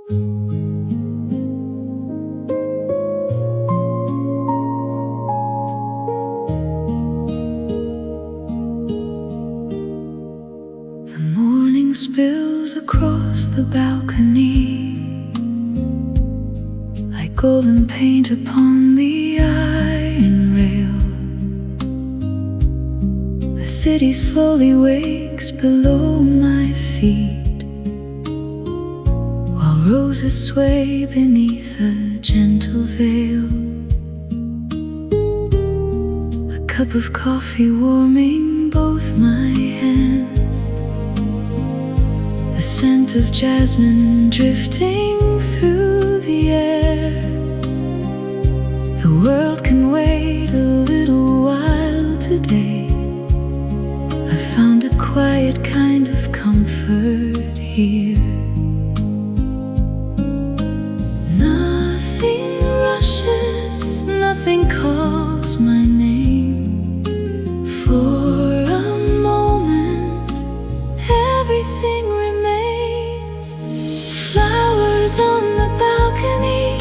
The morning spills across the balcony like golden paint upon the iron rail. The city slowly wakes below my feet, while roses sway beneath a gentle veil. A cup of coffee warming both my hands, the scent of jasmine drifting through the air. The world can wait a little while today. I found a quiet kind of comfort here. Nothing rushes, nothing calls my name. For a moment, everything remains. Flowers on the balcony,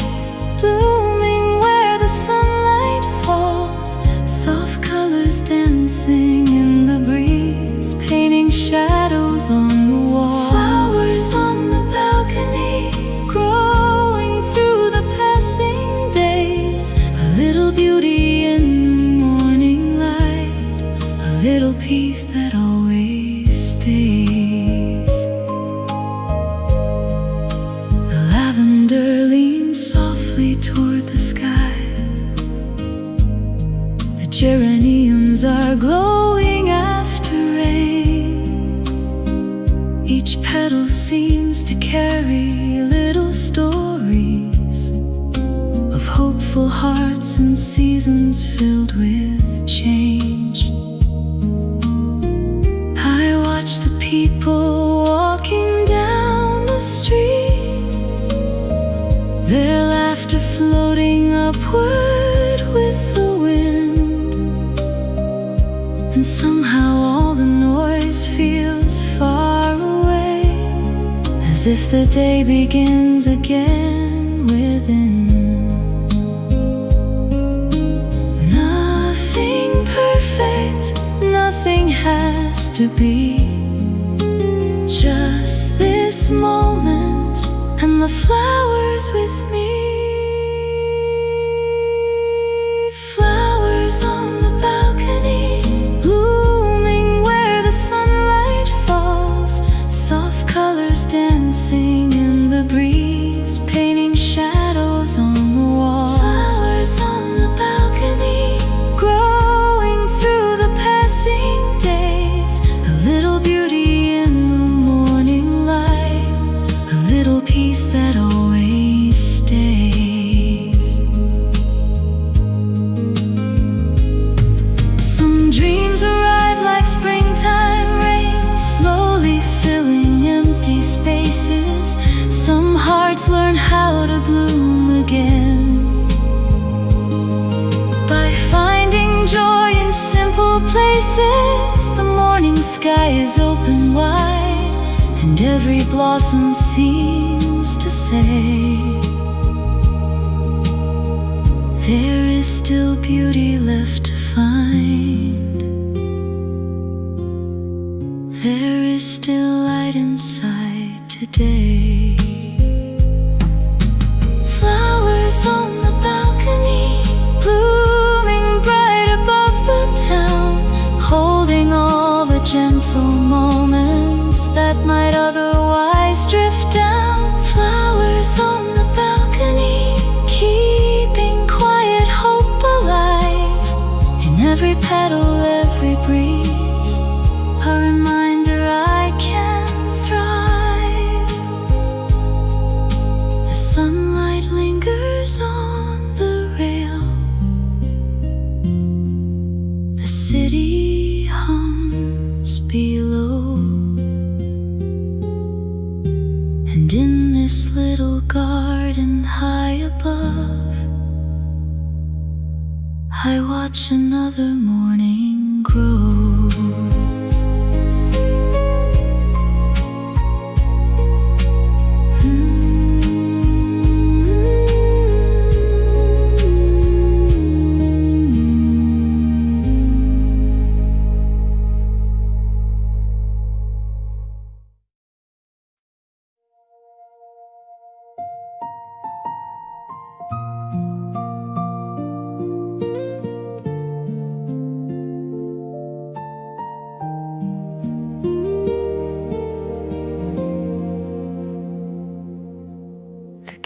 blooming where the sunlight falls. Soft colors dancing in the breeze, painting shadows on the wall. Flowers on the balcony, growing through the passing days. A little beauty in the morning light, a little peace that always stays. The lavender leans softly toward the sky. The geraniums are glowing after rain. Each petal seems to carry little stories of hopeful hearts and seasons filled with change. I watch the people walking down the street, their laughter floating upward with the wind. And somehow all the noise feels far away, as if the day begins again within. Nothing perfect, nothing has to be. Just this moment and the flowers with me. Flowers on the balcony, blooming where the sunlight falls. Soft colors dancing in the breeze, painting shadows on the wall. Flowers on the balcony, growing through the passing days. A little beauty in the morning light, a little peace that always stays. Some dreams arrive like springtime rain, slowly filling empty spaces. Some hearts learn how to bloom again by finding joy in simple places. The morning sky is open wide, and every blossom seems to say, there is still beauty left to find. There is still light inside today. Flowers on the balcony, blooming bright above the town, holding all the gentle moments that might otherwise drift down. Flowers on the balcony, keeping quiet hope alive. In every petal, every breeze, a reminder I can thrive. The sunlight lingers on the rail. The city hums below. And in this little garden high above, I watch another morning grow.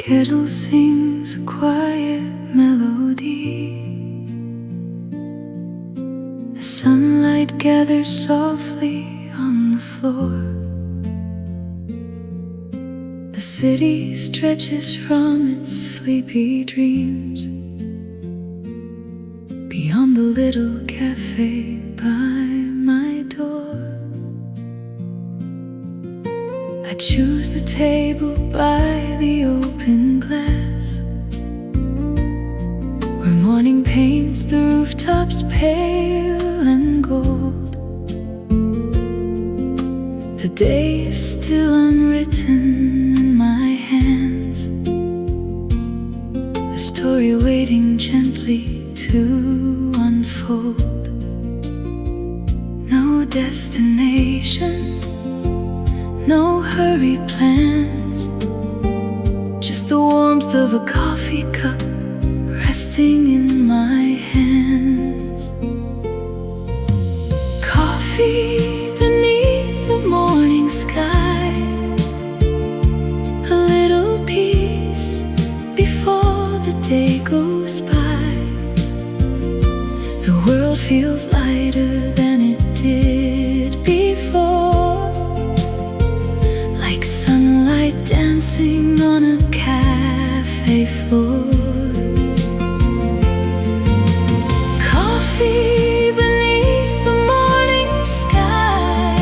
kettle sings a quiet melody. The sunlight gathers softly on the floor. The city stretches from its sleepy dreams beyond the little cafe by my door. I choose the table by the open glass, where morning paints the rooftops pale and gold. The day is still unwritten in my hands, a story waiting gently to unfold. No destination, no hurried plans, just the warmth of a coffee cup resting in my hands. Coffee beneath the morning sky, a little peace before the day goes by. The world feels lighter than it did before, like sunlight dancing on a cafe floor. Coffee beneath the morning sky,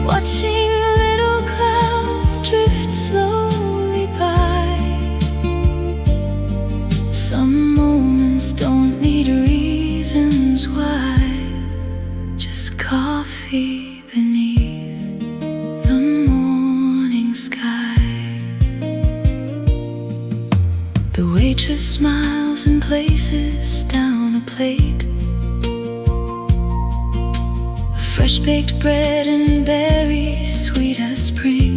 watching little clouds drift slowly by. Some moments don't need reasons why, just coffee beneath the morning sky. The waitress smiles and places down a plate of fresh baked bread and berries sweet as spring.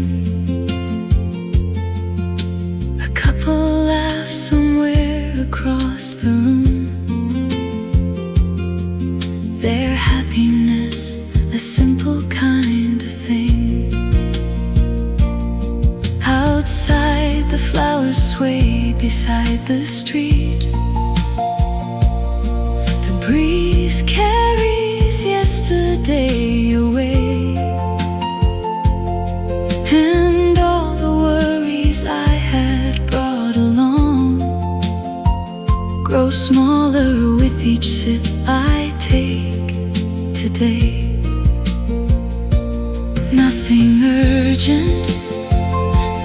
A couple laughs somewhere across the room, their happiness a simple kind of thing. Outside the flowers sway beside the street, the breeze carries yesterday away, and all the worries I had brought along grow smaller with each sip I take today. Nothing urgent,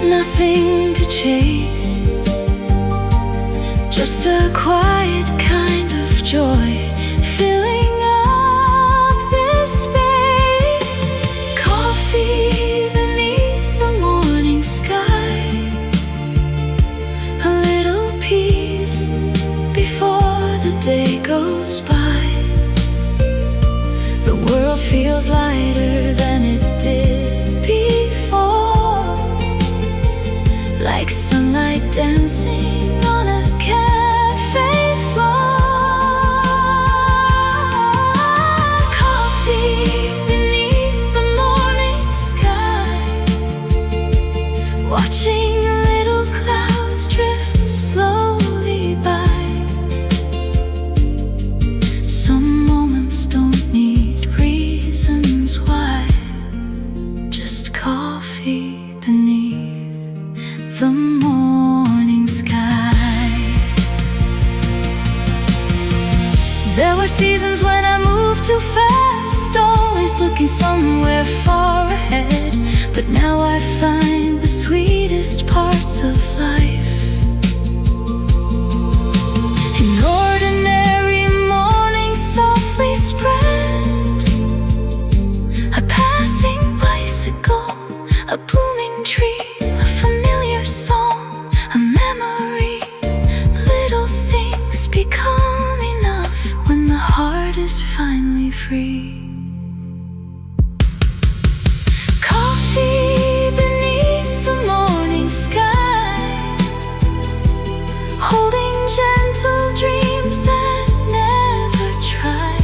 nothing to chase, just a quiet kind of joy filling up this space. Coffee beneath the morning sky, a little peace before the day goes by. The world feels lighter than it did before, like sunlight dancing on a cafe floor. Coffee beneath the morning sky, watching little clouds drift slowly by. Some moments don't need reasons why, just coffee beneath the morning sky. There were seasons when I moved too fast, always looking somewhere far ahead. But now I find the sweetest parts of life in ordinary mornings softly spread. A passing bicycle, a blooming tree, a familiar song, a memory. Little things become enough when the heart is finally free. Coffee beneath the morning sky, holding gentle dreams that never try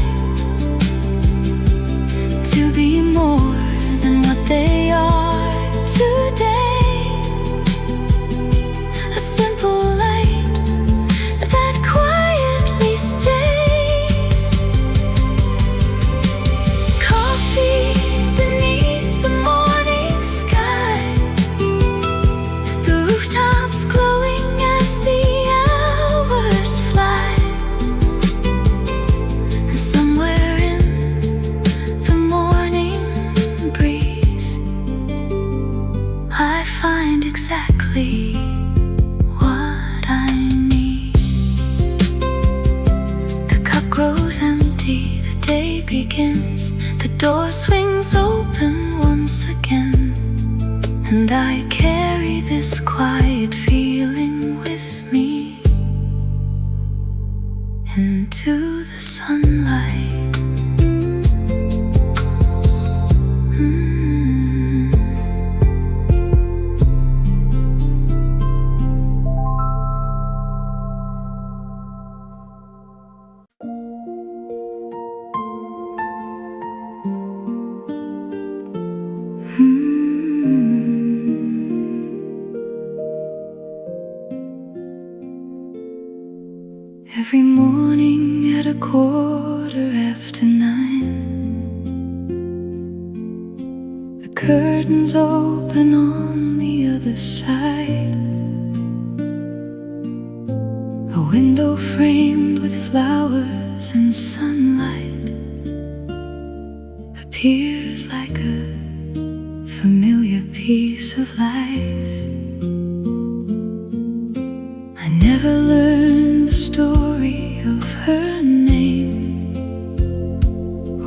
to be more than what they are today. exactly what I need. The cup grows empty, the day begins, the door swings open once again, and I carry this quiet feeling with me into the sunlight. Every morning at 9:15, the curtains open on the other side. A window framed with flowers and sunlight appears like a familiar piece of life. I never learned the story of her name,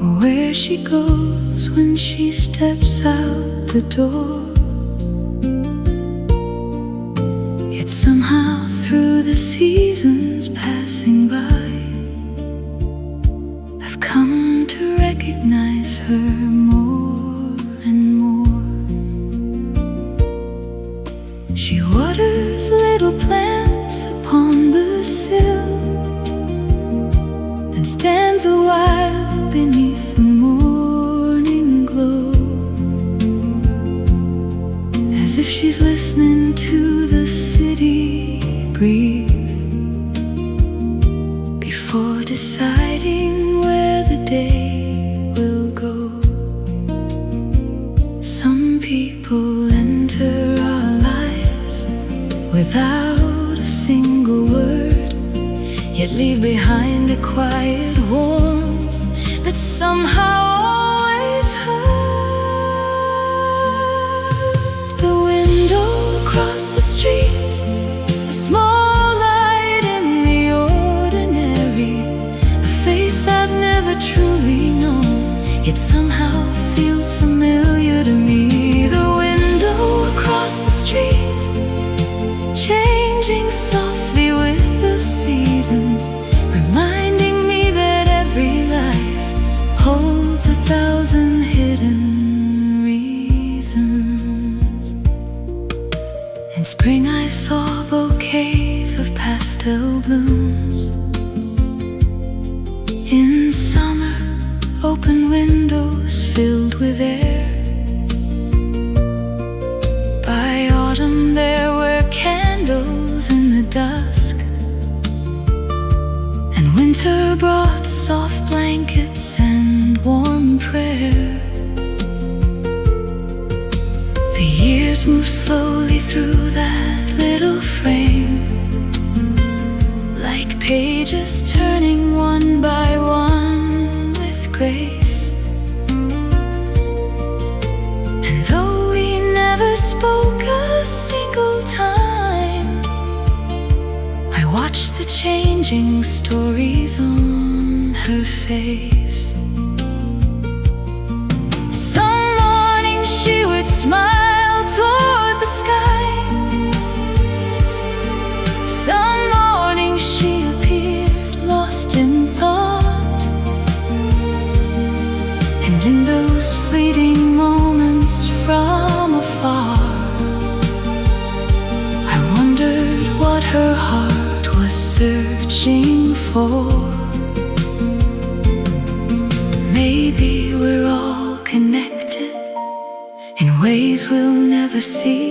or where she goes when she steps out the door. Yet somehow through the seasons passing by, I've come to recognize her more and more. She waters little plants upon the sill, then stands a while beneath the morning glow, as if she's listening to the city breathe before deciding where the day will go. Some people enter our lives without a single word, yet leave behind a quiet warmth that somehow always heard. The window across the street, a small light in the ordinary, a face I've never truly known, yet somehow feels familiar to me. The window across the street, changing softly with the seasons, reminding me that every life holds 1,000 hidden reasons. In spring I saw bouquets of pastel blooms. In summer, open windows filled with air. By autumn there were candles in the dusk, and winter brought soft blankets and warm prayer. The years move slowly through that little frame, like pages turning one by one with grace. And though we never spoke a single time, I watched the changing stories on her face. Some mornings she would smile toward the sky, some mornings she appeared lost in thought, and in those fleeting moments from afar, I wondered what her heart was searching for. Maybe we're all connected in ways we'll never see,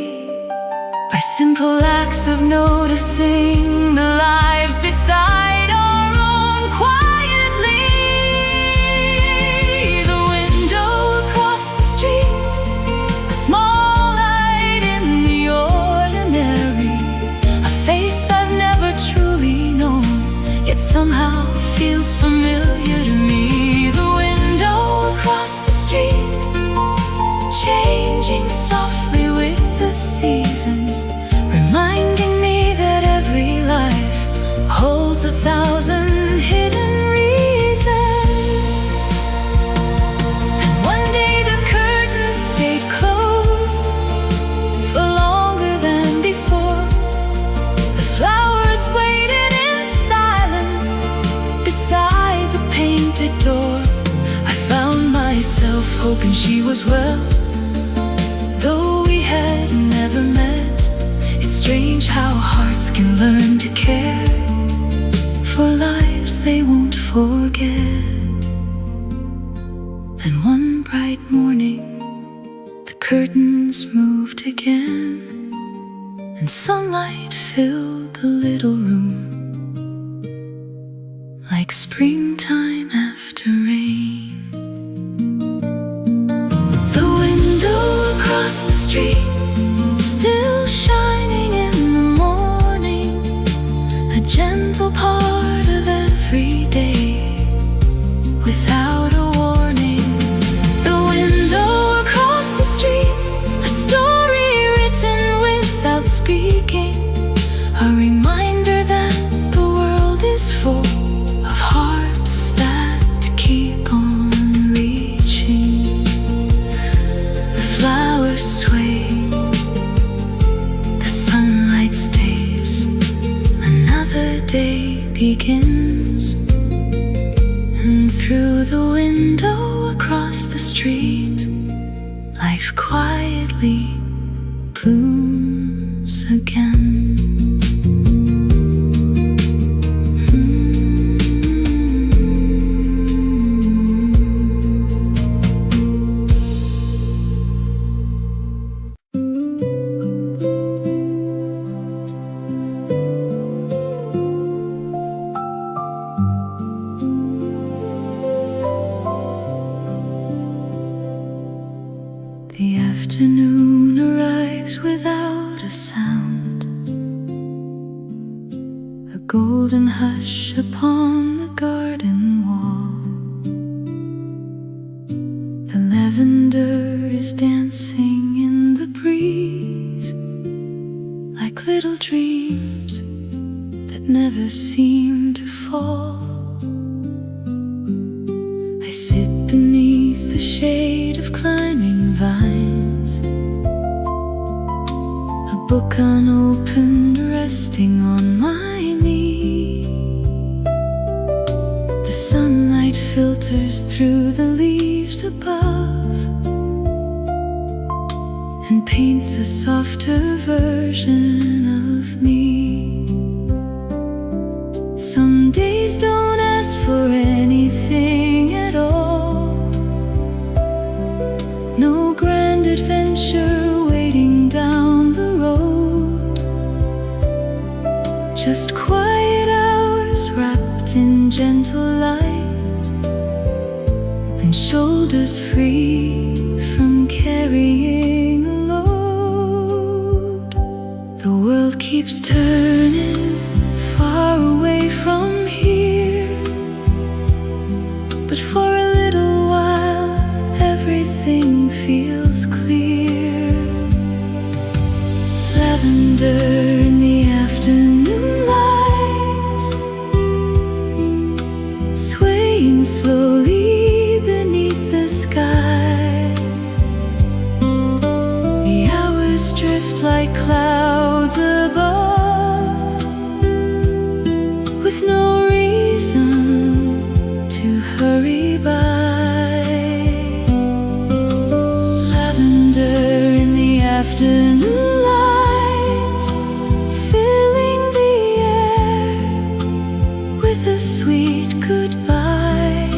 by simple acts of noticing the lives beside our own quietly. The window across the street, a small light in the ordinary, a face I've never truly known, yet somehow feels familiar to me. The window across the street, changing softly with the seasons, was well, though we had never met. It's strange how hearts can learn to care for lives they won't forget. Then one bright morning, the curtains moved again, and sunlight filled the little room, like springtime after rain. The window across the street, still shining in the morning, a gentle part of every day, without a warning. The window across the street, a story written without speaking, a reminder that the world is full of hearts that keep on reaching. The flowers sway, the sunlight stays, another day begins. And through the window across the street, life quietly blooms again. The afternoon arrives without a sound, a golden hush upon the garden wall. The lavender is dancing in the breeze, like little dreams that never seem to fall. I sit beneath the shade of climbing vines, a book unopened resting on my knee. The sunlight filters through the leaves above and paints a softer version of me. Some days don't ask for anything at all, no grand adventure waiting down the road, just quiet hours wrapped in gentle light, and shoulders free from carrying a load. The world keeps turning far away from here, but for a little while everything feels clear. Lavender in the afternoon light, swaying slowly beneath the sky. The hours drift like clouds above, with no reason to hurry by. Lavender in the afternoon light, filling the air with a sweet goodbye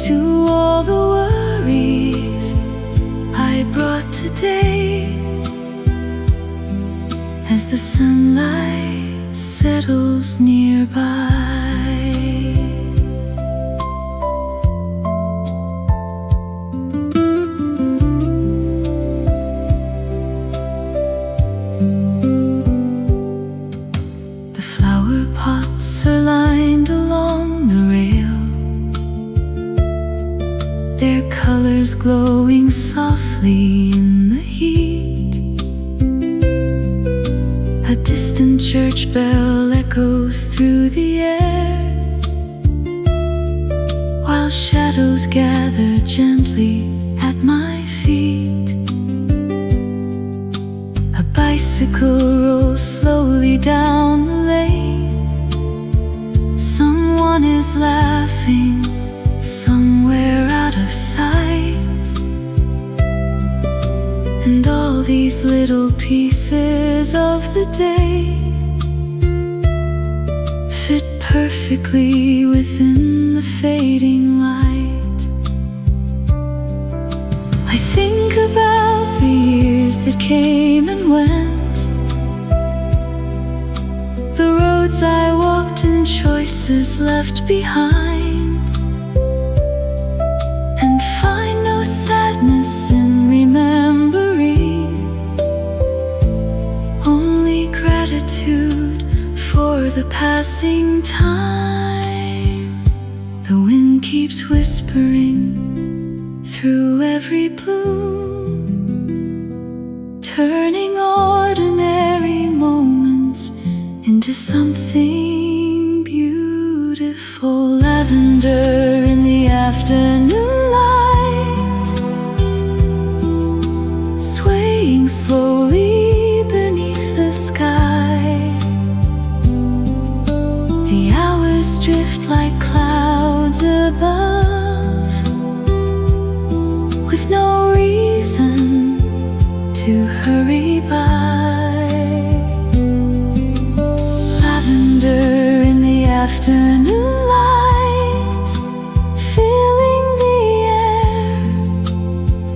to all the worries I brought today. As the sunlight settles nearby, the flower pots are lined along the rail, their colors glowing softly in the heat. A distant church bell echoes through the air, while shadows gather gently at my feet. A bicycle rolls slowly down the lane, someone is laughing somewhere out of sight. all these little pieces of the day fit perfectly within the fading light. I think about the years that came and went, the roads I walked and choices left behind, and find no sadness in remembering, only gratitude for the passing time. The wind keeps whispering through every bloom, turning ordinary moments into something beautiful. Lavender in the afternoon light, swaying slowly beneath the sky. The hours drift like clouds above, with no reason to hurry by. Lavender in the afternoon light, filling the air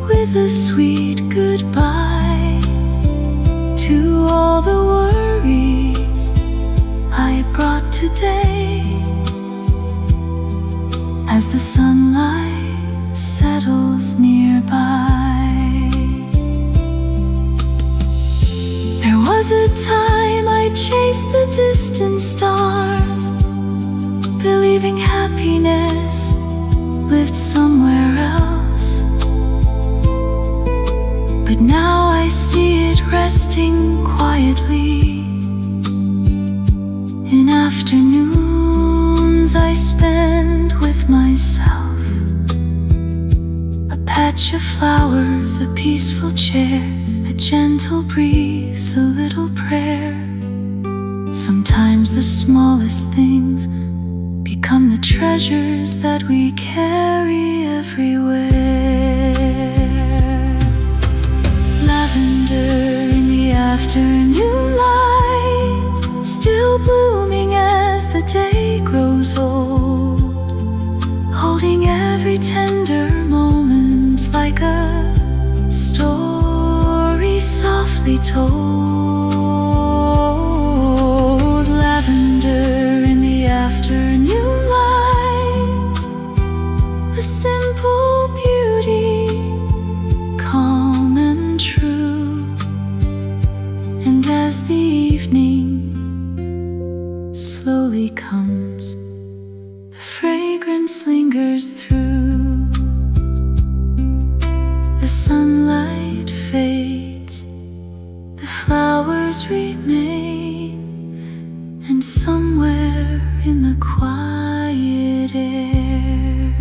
with a sweet goodbye to all the worries I brought today. As the sunlight settles nearby, there was a time I chased the distant stars, believing happiness lived somewhere else. But now I see it resting quietly in afternoons I spend with myself. A patch of flowers, a peaceful chair, a gentle breeze, a little prayer. Sometimes the smallest things become the treasures that we carry everywhere. Lavender in the afternoon light, still blooming as the day grows old, holding every tender moment like a story softly told. Lavender in the afternoon light, a simple beauty, calm and true. And as the evening slowly comes, the fragrance lingers through. The sunlight fades, the flowers remain, and somewhere in the quiet air,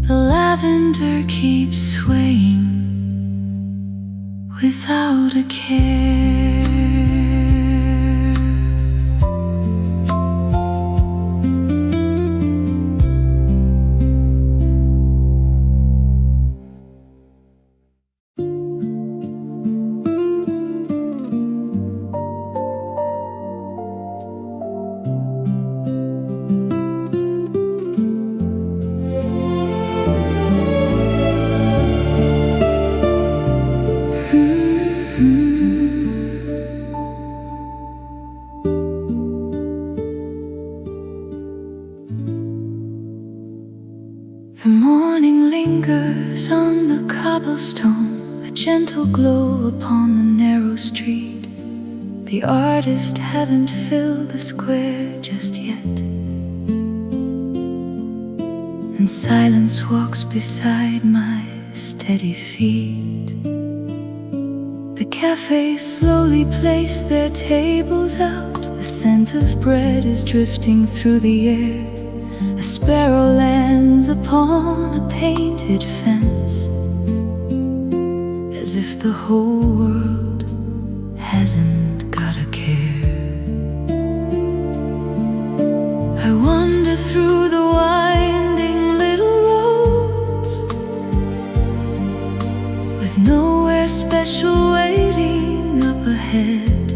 the lavender keeps swaying without a care. The morning lingers on the cobblestone, a gentle glow upon the narrow street. The artist haven't filled the square just yet, and silence walks beside my steady feet. The cafés slowly place their tables out, the scent of bread is drifting through the air. A sparrow lands upon a painted fence, as if the whole world hasn't got a care. I wander through the winding little roads, with nowhere special waiting up ahead.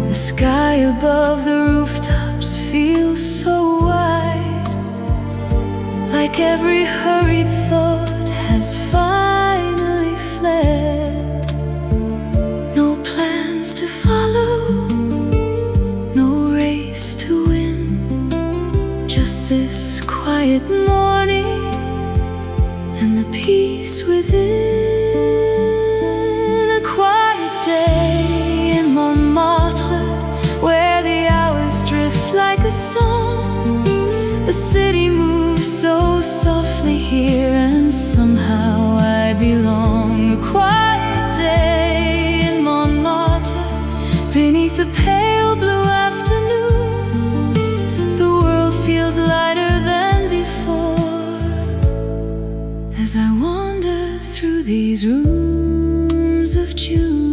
The sky above the rooftops feels so wide, like every hurried thought has finally fled. No plans to follow, no race to win, just this quiet morning and the peace within. A quiet day in Montmartre, where the hours drift like a song. The city moves so softly here, and somehow I belong. A quiet day in Montmartre, beneath the pale blue afternoon. The world feels lighter than before, as I wander through these rooms of June.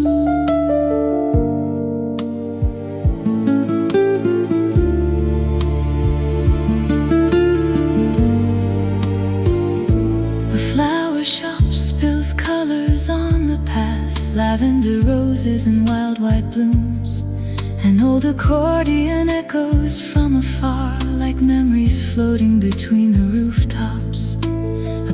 A flower shop spills colors on the path, lavender roses and wild white blooms. An old accordion echoes from afar, like memories floating between the rooftops.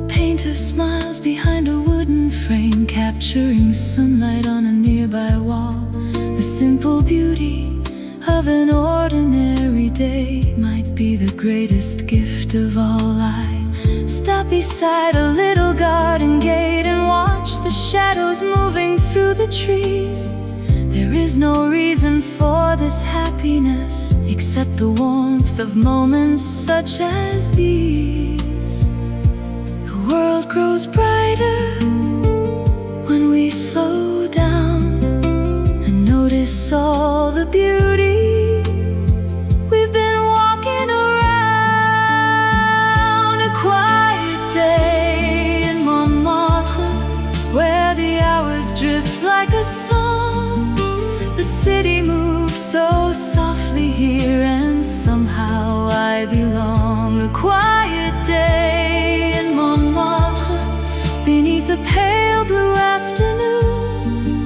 A painter smiles behind a wooden frame, capturing sunlight on a nearby wall. The simple beauty of an ordinary day might be the greatest gift of all. I stop beside a little garden gate and watch the shadows moving through the trees. There is no reason for this happiness, except the warmth of moments such as these. The world grows brighter when we slow down and notice all the beauty we've been walking around. A quiet day in Montmartre, where the hours drift like a song. The city moves so softly here, and somehow I belong. A quiet day in Montmartre, beneath the pale blue afternoon.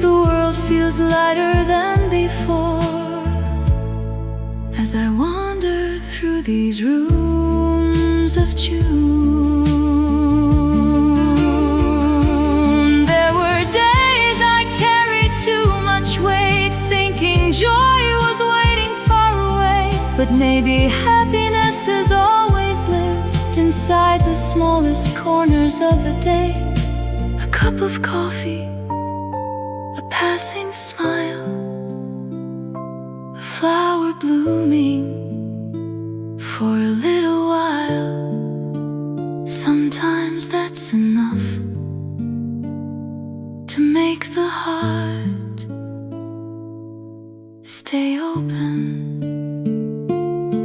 The world feels lighter than before, as I wander through these rooms of June. There were days I carried too much weight, thinking joy was waiting far away. But maybe happiness has always lived inside the smallest corners of a day. A cup of coffee, a passing smile, a flower blooming for a little while. Sometimes that's enough to make the heart stay open.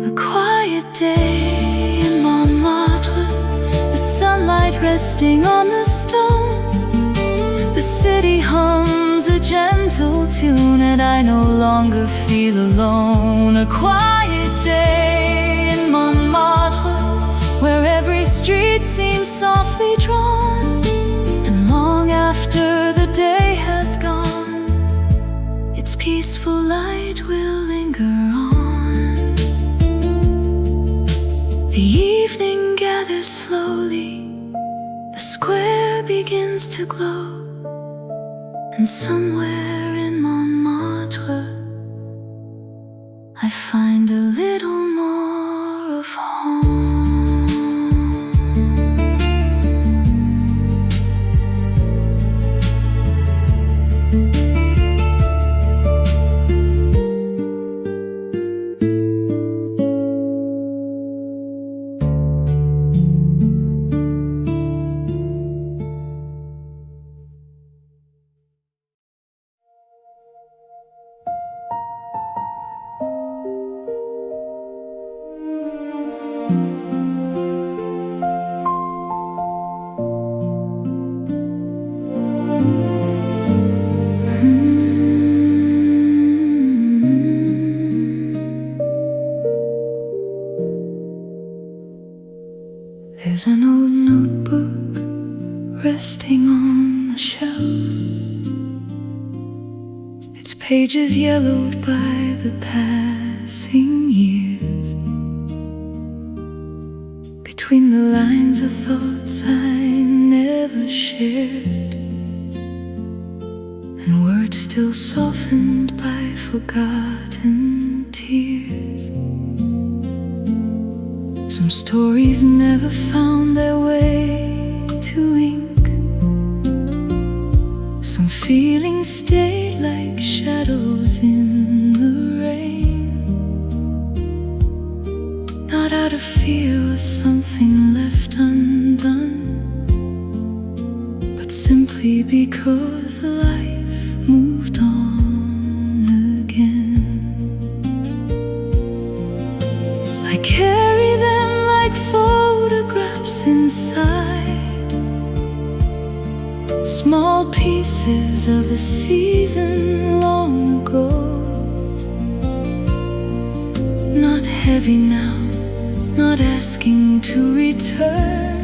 A quiet day in Montmartre, the sunlight resting on the stone. The city hums a gentle tune, and I no longer feel alone. A quiet day in Montmartre, where every street seems softly drawn. And long after the day has gone, its peaceful light will linger on. The evening gathers slowly, the square begins to glow, and somewhere in Montmartre I find a little more of home. resting on the shelf, its pages yellowed by the passing years. Between the lines of thoughts I never shared, and words still softened by forgotten tears. Some stories never found their way to ink. Some feelings stayed like shadows in the rain, not out of fear or something left undone, but simply because life moved on again. I carry them like photographs inside, small pieces of a season long ago. Not heavy now, not asking to return,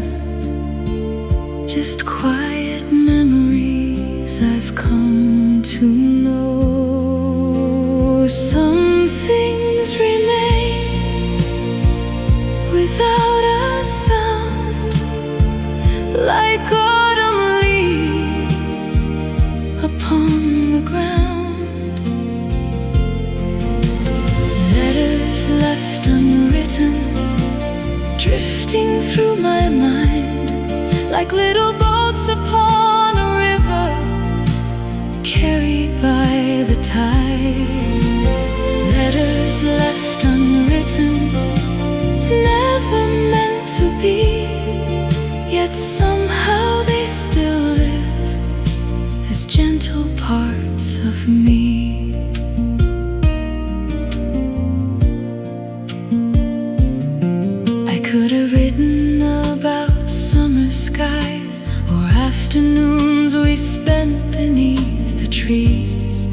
just quiet memories I've come to know. Some things remain without a sound, like autumn leaves upon the ground. Letters left unwritten, drifting through my mind, like little boats upon a river, carried by the tide. Letters left unwritten, never meant to be, yet somehow they still live as gentle parts of me. I could have written about summer skies or afternoons we spent beneath the trees,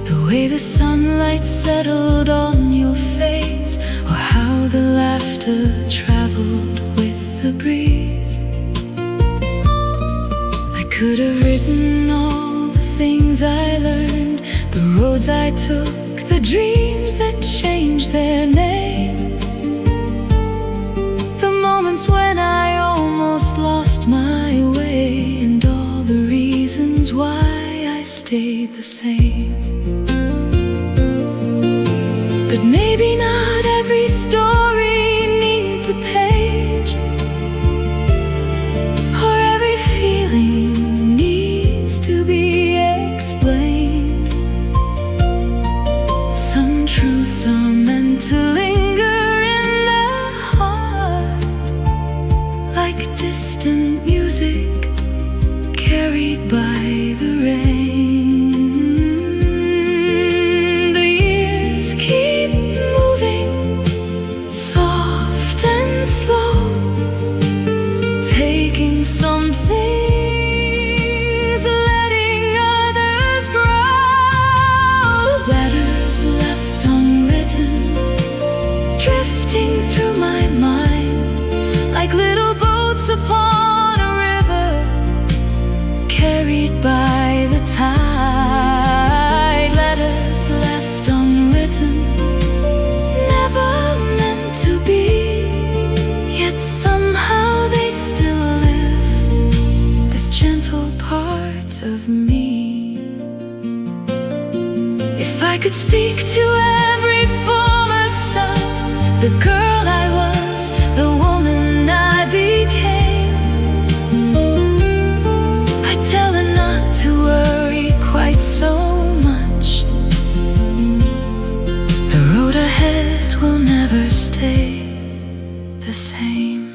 the way the sunlight settled on your face, or how the laughter traveled with the breeze. I could have written all the things I learned, the roads I took, the dreams that changed their name, the moments when I almost lost my way, and all the reasons why I stayed the same. But maybe not every story needs a page, or every feeling needs to be explained. Some truths are meant to linger in the heart, like distant music carried by the rain. The years keep moving, soft and slow, taking some things, letting others grow. Letters left unwritten, drifting through my mind, like little boats upon a river, carried by the tide. Letters left unwritten, never meant to be, yet somehow they still live as gentle parts of me. If I could speak to every former self, the girl I was, the woman I became, I'd tell her not to worry quite so much. The road ahead will never stay the same.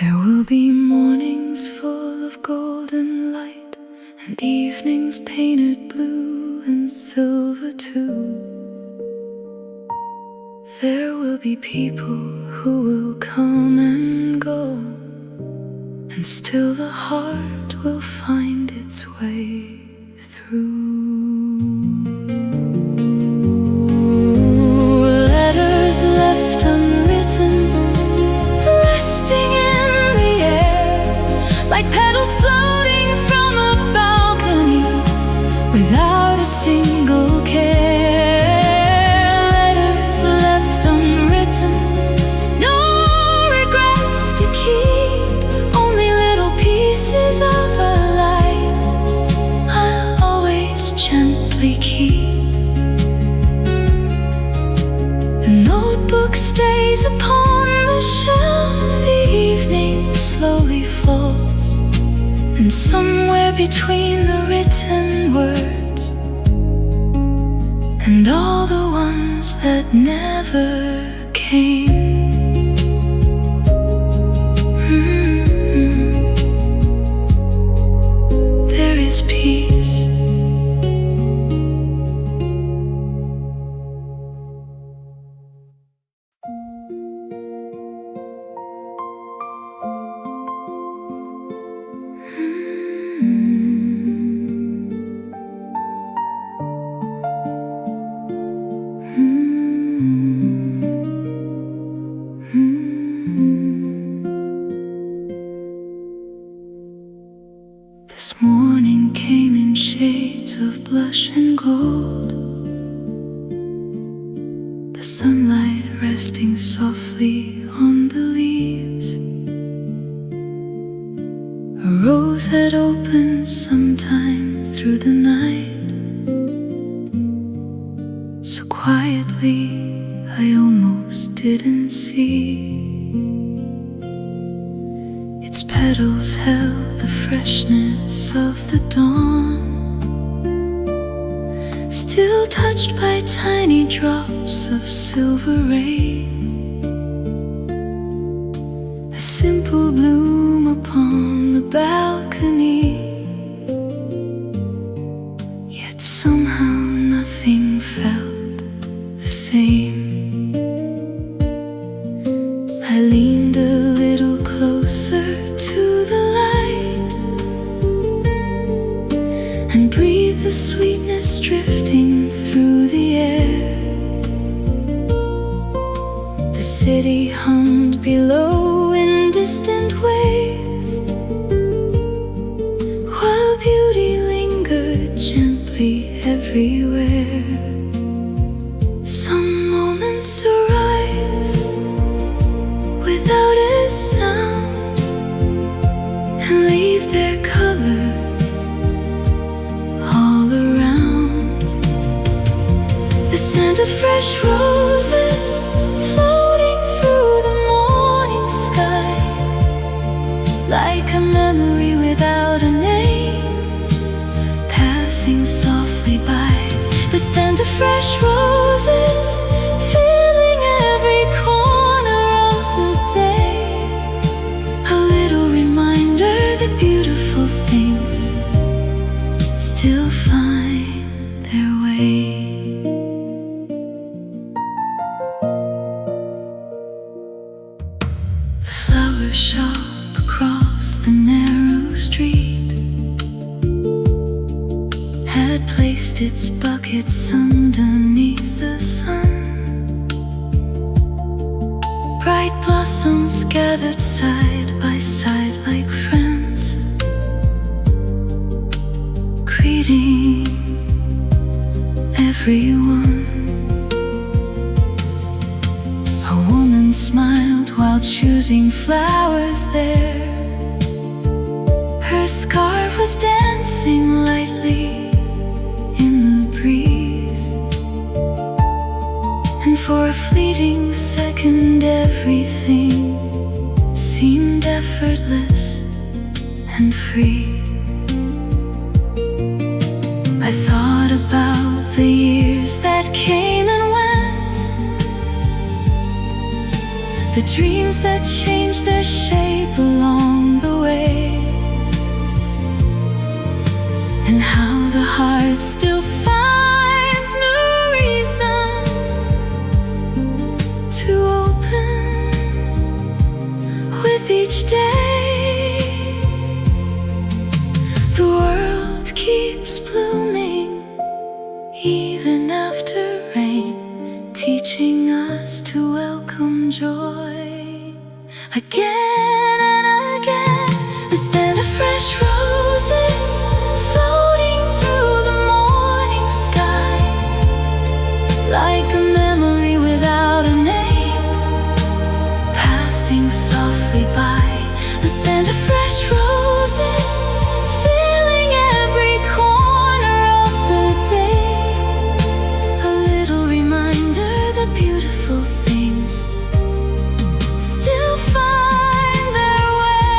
There will be mornings full of golden light, and evenings painted blue and silver too. There will be people who will come and go, and still the heart will find its way through. Letters left unwritten, resting And somewhere between the written words and all the ones that never came, there is peace. This morning came in shades of blush and gold, the sunlight resting softly on the leaves. A rose had opened sometime through the night, so quietly I almost didn't see. Its petals held the freshness of the dawn, still touched by tiny drops of silver rain. A simple bloom upon the balcony, yet somehow nothing felt the same. I leaned a little closer to the light and breathed the sweetness drifting through the air. The city hummed below in distant waves, while beauty lingered gently everywhere. Some moments arrive without a sound and leave their colors all around. The scent of fresh roses floating through the morning sky, like a memory without a name, passing softly by. The scent of fresh roses filling every corner of the day, a little reminder that beautiful things still find their way. The flower shop across the narrow street had placed its buckets underneath the sun. Bright blossoms gathered side by side like friends, greeting everyone. A woman smiled while choosing flowers there. Her scarf was dancing lightly in the breeze, and for a fleeting second everything seemed effortless and free. I thought about the years that came and went, the dreams that changed their shape along the way, and how the heart still finds new reasons to open with each day. The world keeps blooming even after rain, teaching us to welcome joy again and again. The scent of fresh roses floating through the morning sky, like a memory without a name, passing softly by. The scent of fresh roses filling every corner of the day, a little reminder that beautiful things still find their way.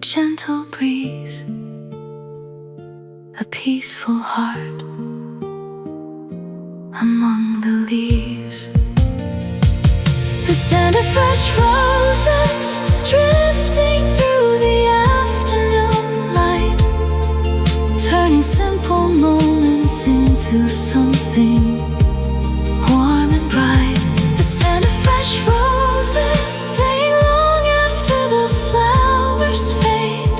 gentle breeze, a peaceful heart among the leaves. The scent of fresh roses drifting through the afternoon light, turning simple moments into something warm and bright. The scent of fresh roses staying long after the flowers fade,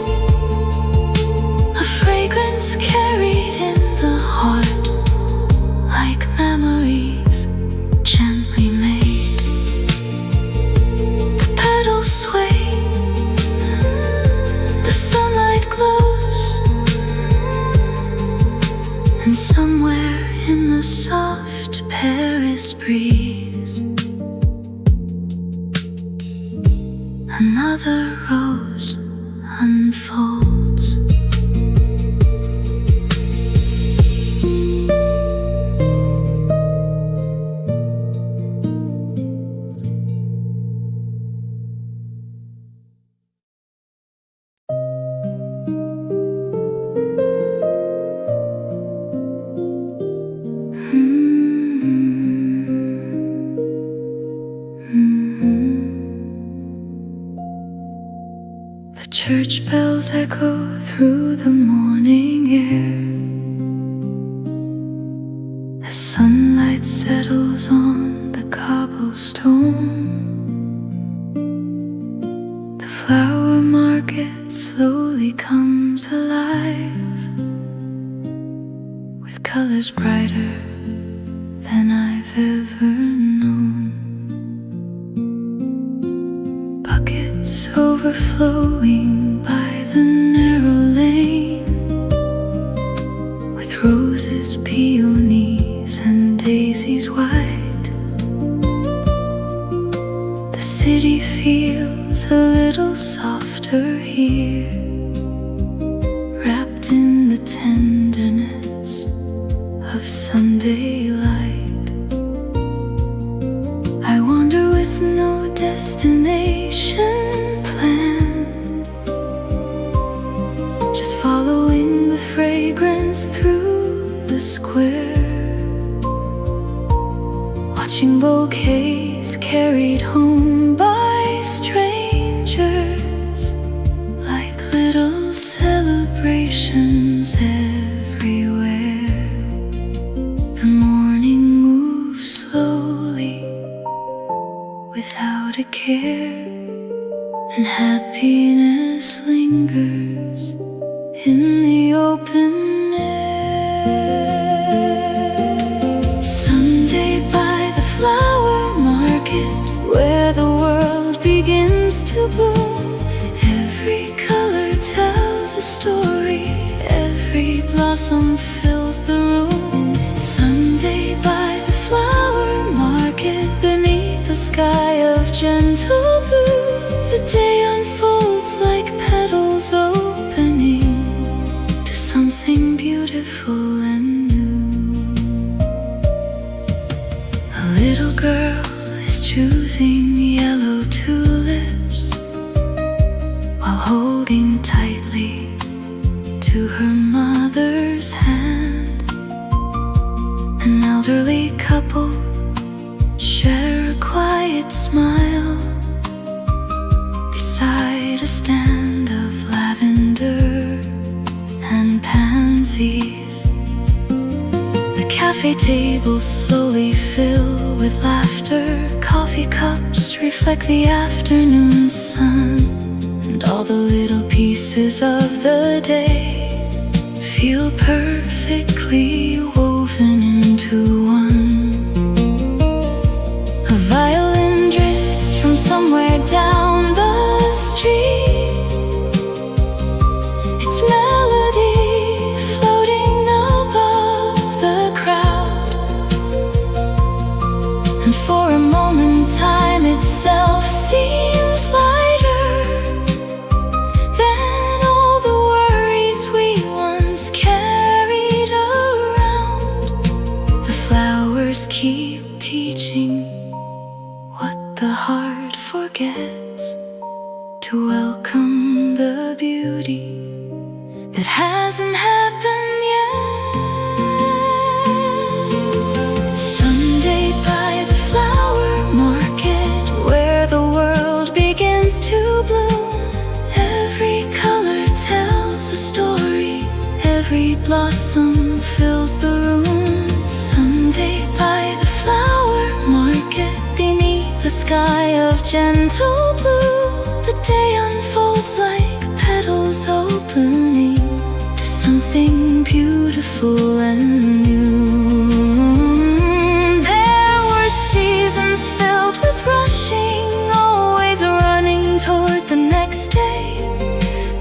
a fragrance carried in the heart like memories gently made. The petals sway, the sunlight glows, and somewhere in the soft Paris breeze, another rose unfolds. The church bells echo through the morning air as sunlight settles on the cobblestone. The flower market slowly comes alive with colors brighter than I've ever known. Buckets overflowing by the narrow lane with roses, peonies, and daisies white. The city feels a little softer here, wrapped in the tenderness of Sunday light. I wander with no destination planned, just following the fragrance through the square, watching bouquets carried home by strangers like little celebrations everywhere. The morning moves slowly without a care, and happiness lingers in the open air. Sunday by the flower market, where the world begins to bloom. Every color tells a story, every blossom fills the room. Sunday by the flower market, beneath a sky of gentle blue, the day unfolds like petals opening to something beautiful and new. A little girl is choosing yellow tulips while holding tightly to her mother's hand. An elderly couple share a quiet smile beside a stand of lavender and pansies. The cafe tables slowly fill with laughter, coffee cups reflect the afternoon sun, and all the little pieces of the day feel perfectly woven into one. A violin drifts from somewhere down the street, its melody floating above the crowd, and for a moment time itself seems lighter than all the worries we once carried around. The flowers keep teaching what the heart forgets, to welcome the beauty that hasn't happened yet. Someday by the flower market, where the world begins to bloom, every color tells a story, every blossom fills the room. Someday by the flower market, beneath the sky of gentle blue, the day unfolds like petals opening to something beautiful and new. There were seasons filled with rushing, always running toward the next day.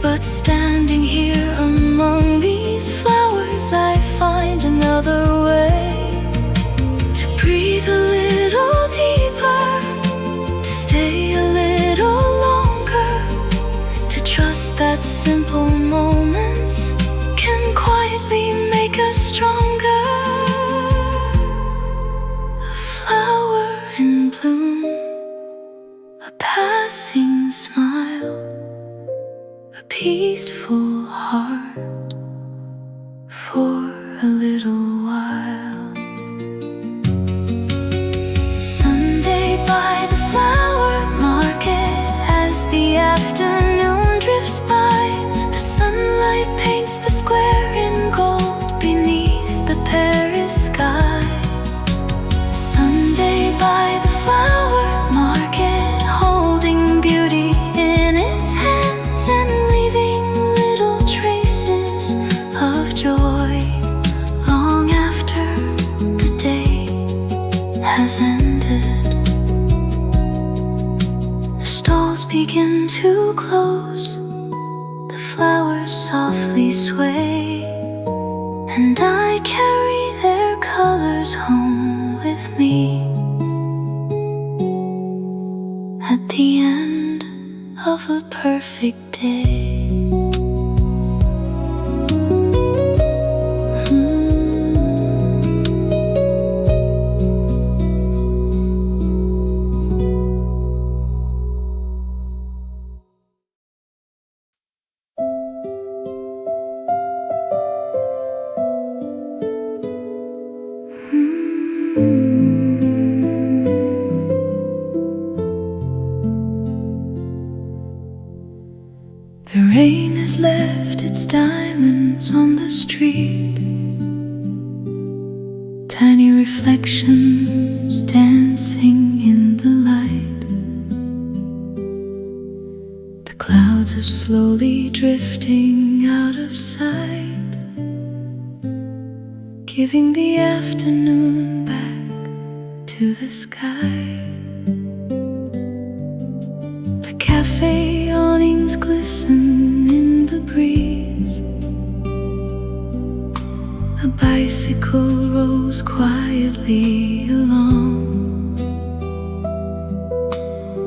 But standing here among these flowers, I find another way to breathe a little deeper, to stay a little longer, to trust that simple moments can quietly make us stronger. A flower in bloom, a passing smile, a peaceful heart for a little while. Someday by the flower market, as the afternoon drifts by, the sunlight paints the square in gold beneath the Paris sky. Someday by the flower market, holding beauty in its hands and leaving little traces of joy long after the day has ended. The stalls begin to close, the flowers softly sway, and I carry their colors home with me at the end of a perfect day. The rain has left its diamonds on the street, tiny reflections dancing in the light. The clouds are slowly drifting out of sight, giving the afternoon back to the sky. The cafe awnings glisten in the breeze, a bicycle rolls quietly along.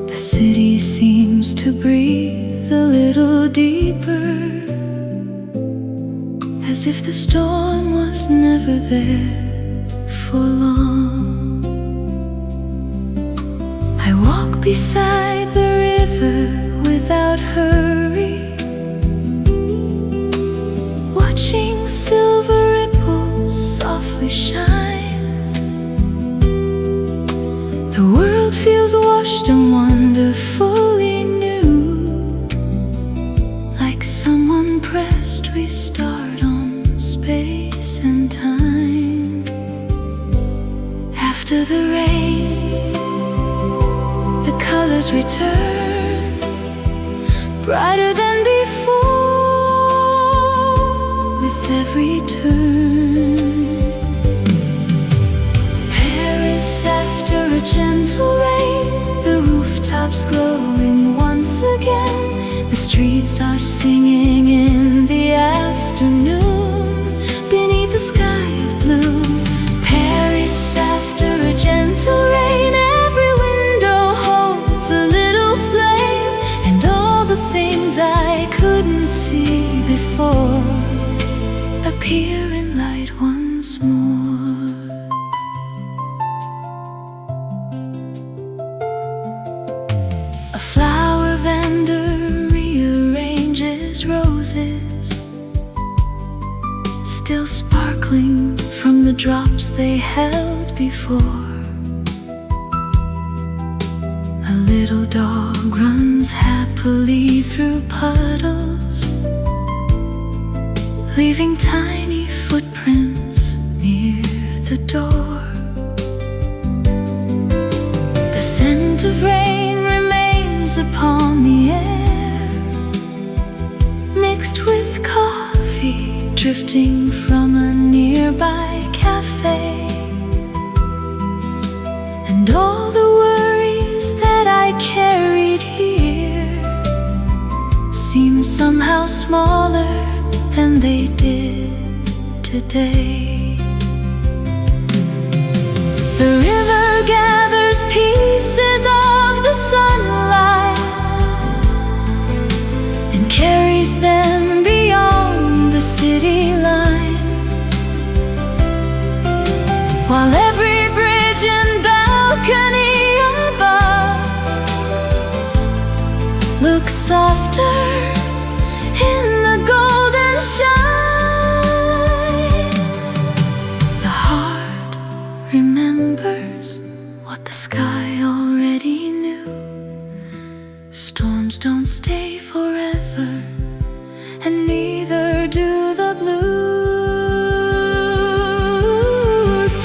The city seems to breathe a little deeper, as if the storm was never there for long. I walk beside the river without hurry, watching silver ripples softly shine. The world feels washed and wonderfully new, like someone pressed restart on space and time. After the rain, the colors return, brighter than before with every turn. Paris after a gentle rain, the rooftops glowing once again. The streets are singing in the afternoon beneath a sky of blue. Paris after a gentle rain, every window holds a little flame, and all the things I couldn't see before appear in light once more. A flower vendor rearranges the drops they held before. A little dog runs happily through puddles, leaving tiny footprints near the door. The scent of rain remains upon the air, mixed with coffee drifting from a nearby cafe. And all the worries that I carried here seem somehow smaller than they did today. The river gathers pieces of the sunlight and carries them beyond the city line, while every bridge and balcony above looks softer in the golden shine. The heart remembers what the sky already knew. Storms don't stay forever, and neither do the blues.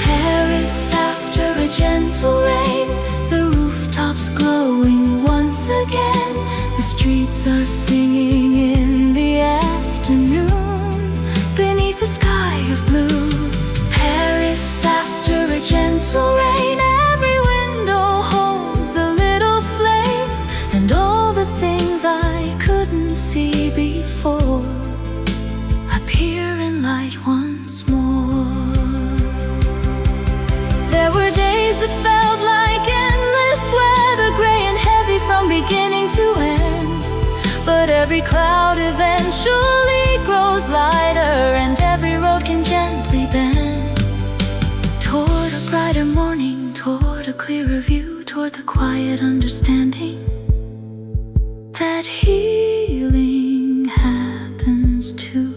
Paris after a gentle rain, the rooftops glowing once again. The streets are singing in the afternoon beneath a sky of blue. Paris after a gentle rain, every window holds a little flame, and all the things I couldn't see before appear in light once more. There were days that felt like endless weather, gray and heavy from beginning to end, but every cloud eventually grows lighter, and every road can gently bend toward a brighter morning, toward a clearer view, toward the quiet understanding that healing happens too.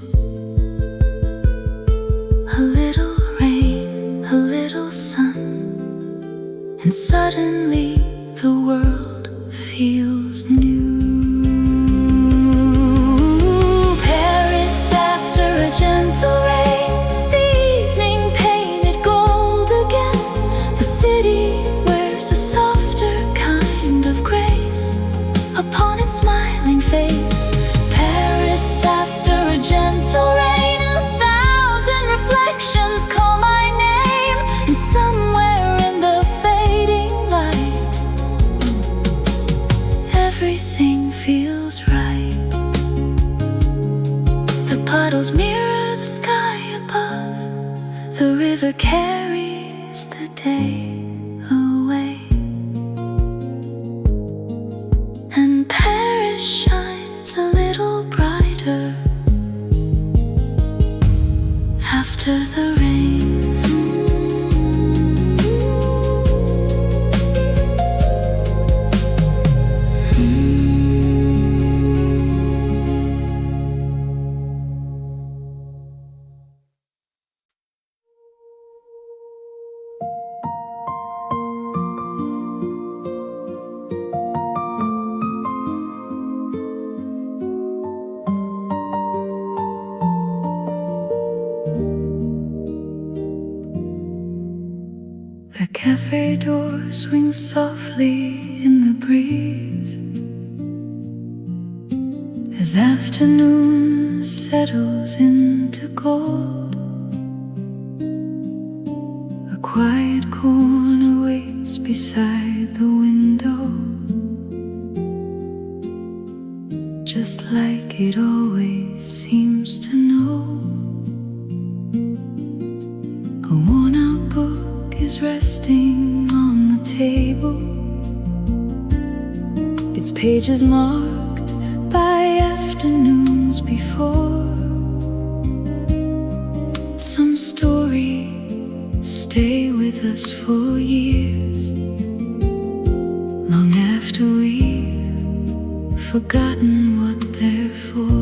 A little rain, a little sun, and suddenly the world feels new. Paris after a gentle rain, the evening painted gold again. The city wears a softer kind of grace upon its smiling face. Paris after a gentle rain, 1,000 reflections call my name, and somewhere in the fading light, everything feels right. The puddles mirror the sky above, the river carries the day away, and Paris shines a little brighter after the rain. The cafe door swings softly in the breeze as afternoon settles into gold. A quiet corner waits beside the window, just like it always seems to know. A worn-out book is resting on the table, its pages marked by afternoons before. Some stories stay with us for years, long after we've forgotten what they're for.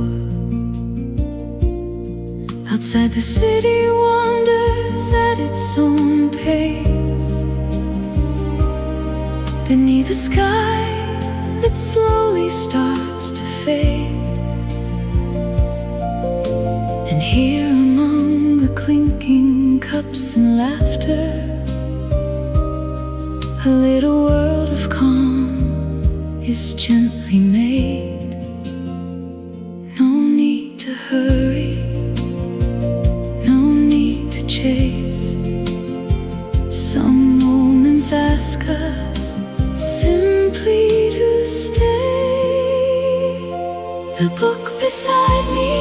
Outside the city wanders moves at its own pace beneath a sky that slowly starts to fade. And here among the clinking cups and laughter, a little world of calm is gently made. No need to hurry, no need to chase. Some moments ask us simply to stay. The book beside me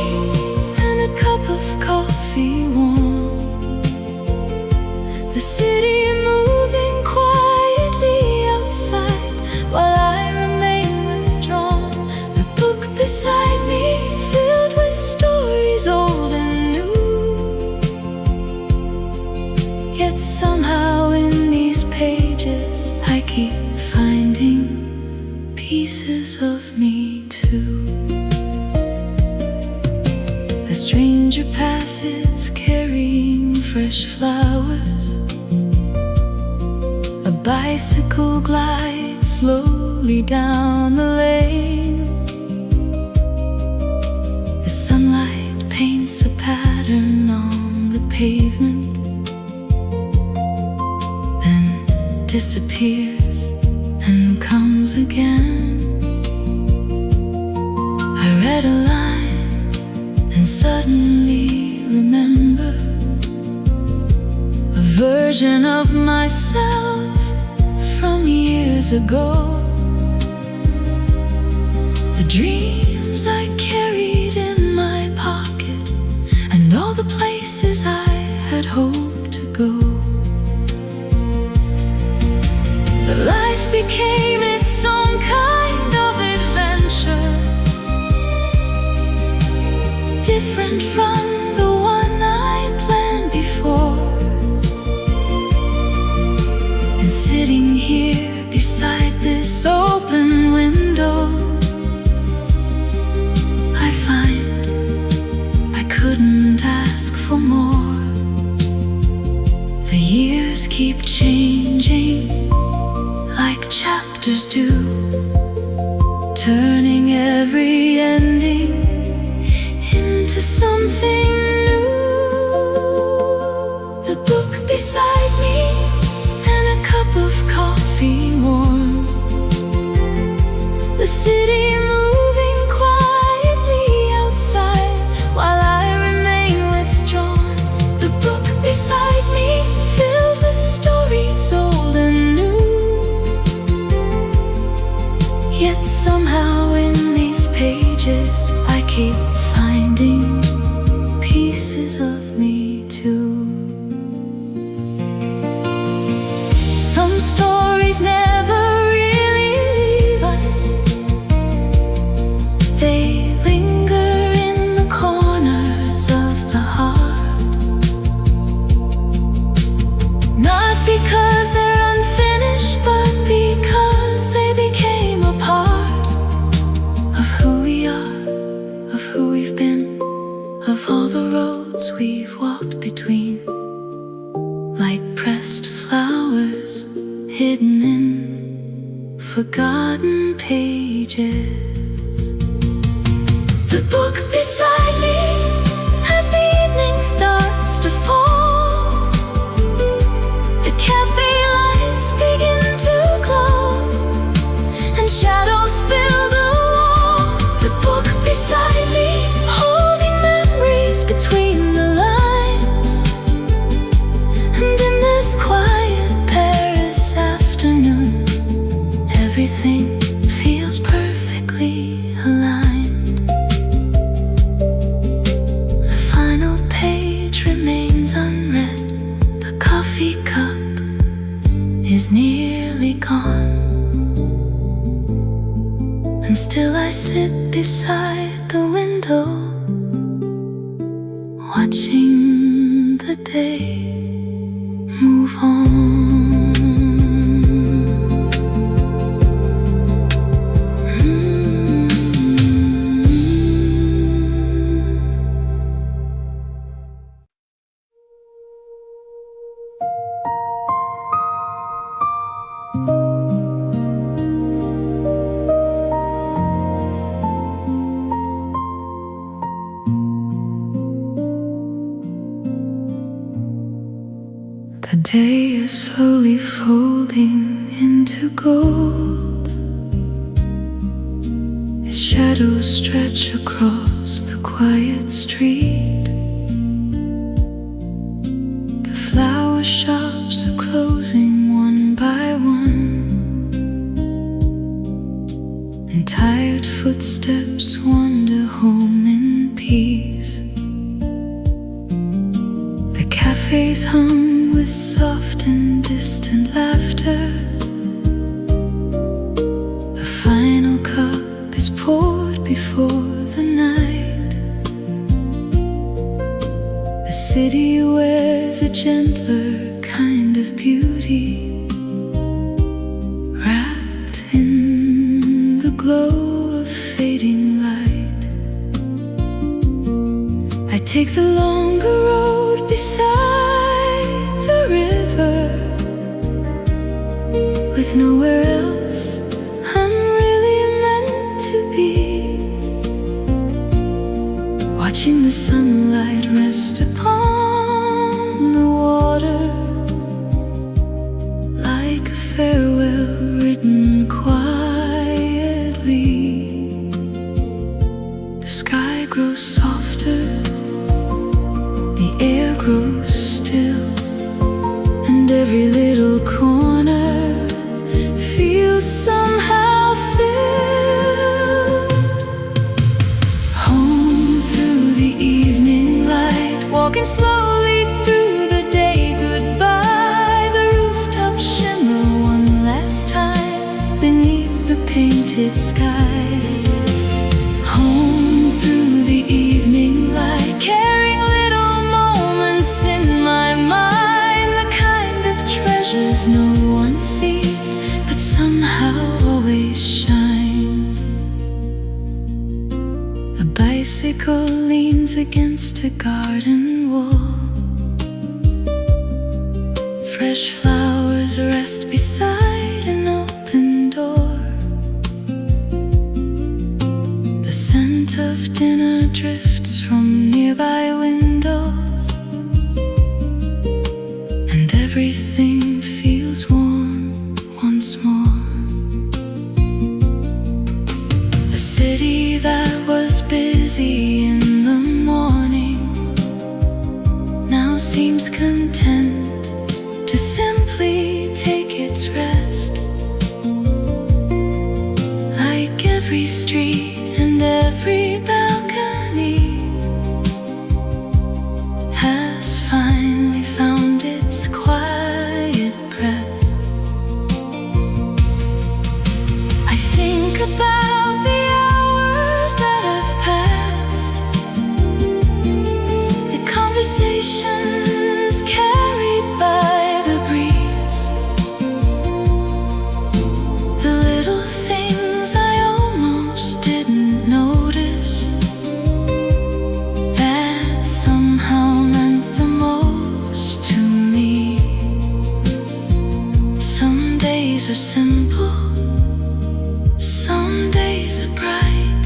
and a cup of coffee warm, the city moving quietly outside while I remain withdrawn. The book beside me filled with stories old and new, yet somehow in these pages I keep finding pieces of me too. A stranger passes carrying fresh flowers. A bicycle glides slowly down the lane. The sunlight paints a pattern on the pavement, then disappears and comes again. I read a line and suddenly remember a version of myself from years ago. The dreams I carried in my pocket, and all the places I had hoped to go. But life became its own kind of adventure, different from the one I planned before. And sitting here beside this open window, I find I couldn't ask for more. The years keep changing like chapters do, turning every ending into something new. The book beside me and a cup of coffee warm, the city moving quietly outside while I remain withdrawn. The book beside me filled with stories old and new, yet somehow in these pages I keep finding pieces of me too. Some stories never really leave us. They linger in the corners of the heart, not because they're unfinished, but because they became a part of who we are, of who we've been, of all the roads we've walked between, like pressed flowers hidden in forgotten pages. The book beside me as the evening starts to fall, the cafe lights begin to glow and shadows fill the wall. The book beside me holding memories between the lines, and in this quiet Paris afternoon, everything feels perfectly aligned. The final page remains unread, the coffee cup is nearly gone, and still I sit beside the window, watching the day move on. slowly folding into gold. Its shadows stretch across the quiet street. The flower shops are closing one by one, and tired footsteps wander home in peace. The cafés hum with soft and distant laughter. A final cup is poured before the night. The city wears a gentler kind of beauty, wrapped in the glow of fading light. I take the longer road beside the river, with nowhere else I'm really meant to be. Watching the sunlight rest upon the water, like a farewell written quietly. The sky grows softer, the air grows still, and every little corner feels somehow filled. Home through the evening light, walking slowly through the day. Goodbye, the rooftop shimmer one last time beneath the painted sky. Home through the evening light, carrying little moments in my mind, the kind of treasures no one sees but somehow always shine. A bicycle leans against a garden wall. Fresh flowers rest beside an open door. The scent of dinner drifts from nearby windows, and everything feels warm once more. The city that was busy in the morning now seems content to simply take its rest. Like every street and every balcony has finally found its quiet breath. I think about the hours that have passed, the conversations carried by the breeze, the little things I almost didn't notice, that somehow meant the most to me. Some days are simple, some days are bright,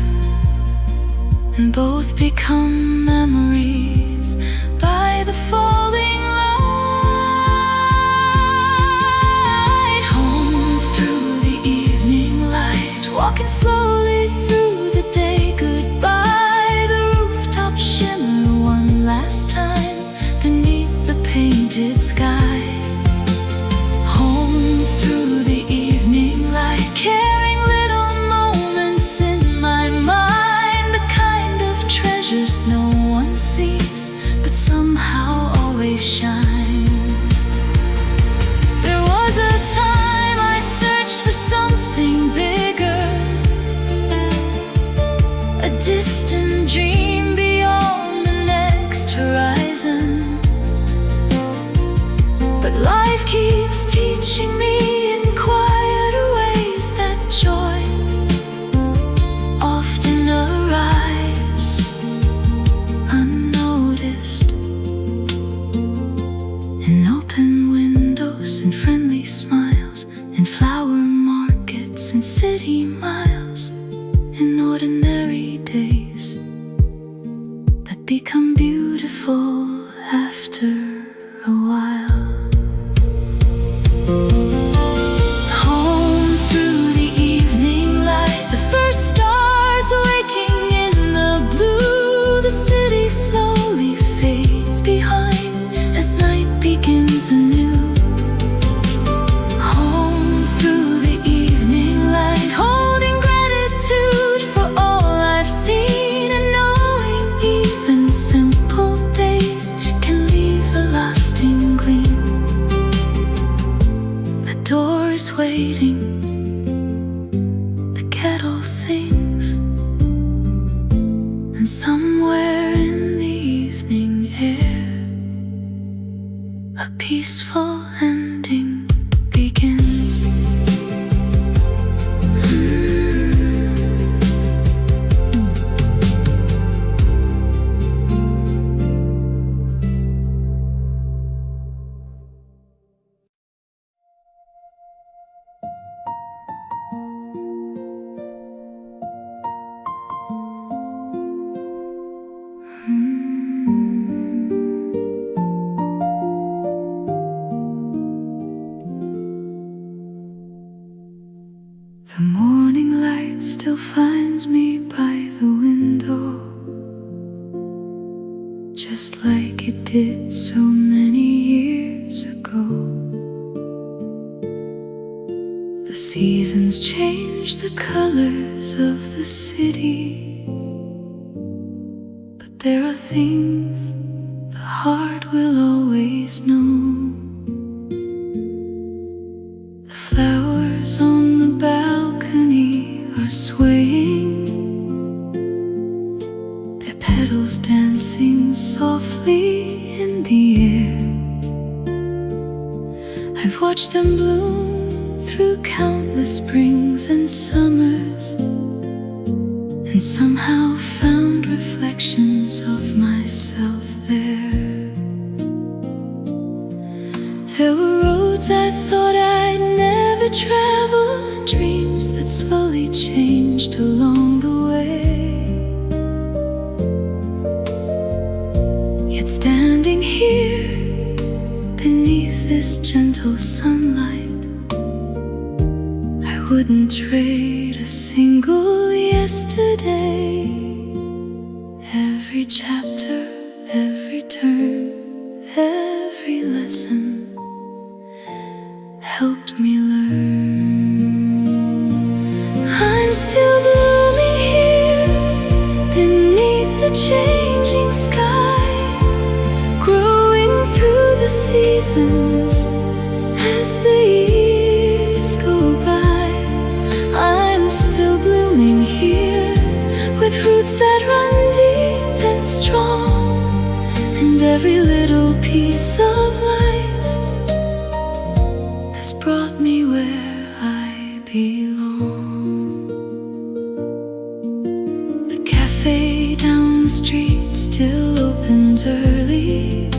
and both become memories by the falling light. Home through the evening light, walking slowly through the day. Goodbye, the rooftop shimmer one last time beneath the painted sky. Home through the evening light, carrying little moments in my mind, the kind of treasures no one sees but somehow always shine. There was a time I searched for something bigger, a distant dream beyond the next horizon. But life keeps teaching me in quieter ways that joy often arrives unnoticed, in open windows and friendly smiles, in flower markets and city miles, in ordinary days that become beautiful after a while. The morning light still finds me by the window, just like it did so many years ago. The seasons change the colors of the city, but there are things the heart will always know. The flowers on the balcony are swaying, their petals dancing softly in the air. I've watched them bloom through countless springs and summers, and somehow found reflections of myself there. There were roads I thought I'd never travel, and dreams that slowly changed along the way. Yet standing here beneath this gentle sunlight, I wouldn't trade a single yesterday. Every chapter, every turn, every lesson helped me learn. I'm still blooming here beneath the changing sky, growing through the seasons as the years go by. I'm still blooming here with roots that run deep and strong, and every little piece of life has brought me where I belong. The cafe down the street still opens early.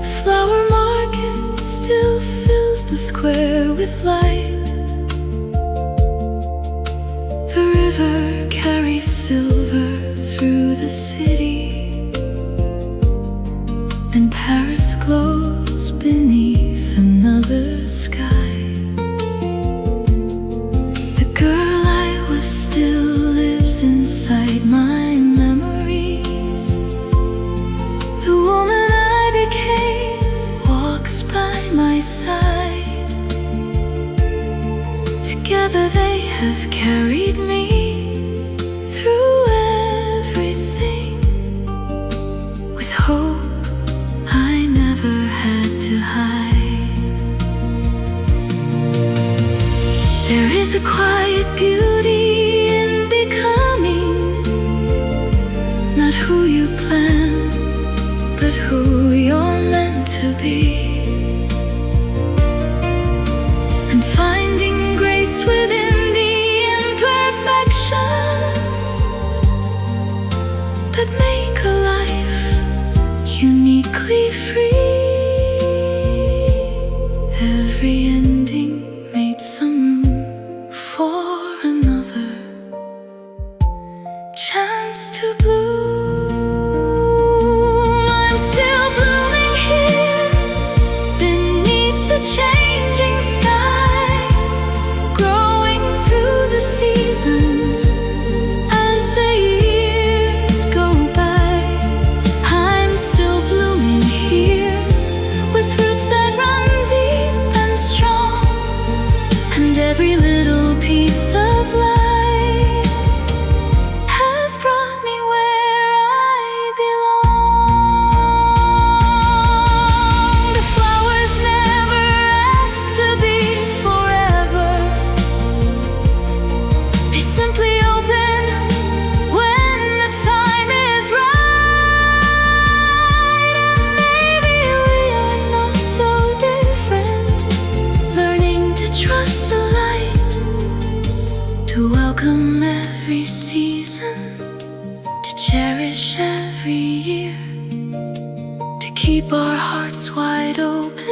The flower market still fills the square with light. The river carries silver through the city, and Paris glows beneath another sky. The girl I was still lives inside my memories. The woman I became walks by my side. Together they have carried me through everything, with hope I never had to hide. There is a quiet beauty in becoming not who you planned, but who you're meant to be. And finding grace within the imperfections that make a life uniquely free. Every ending made some room for another chance to bloom. I'm still blooming here beneath the changing sky, growing through the seasons as the years go by. I'm still blooming here with roots that run deep and strong, and every little piece of life has brought me where I belong. The flowers never ask to be forever, they simply open when the time is right. And maybe we are not so different, learning to trust the light, to welcome every season, to cherish every year, to keep our hearts wide open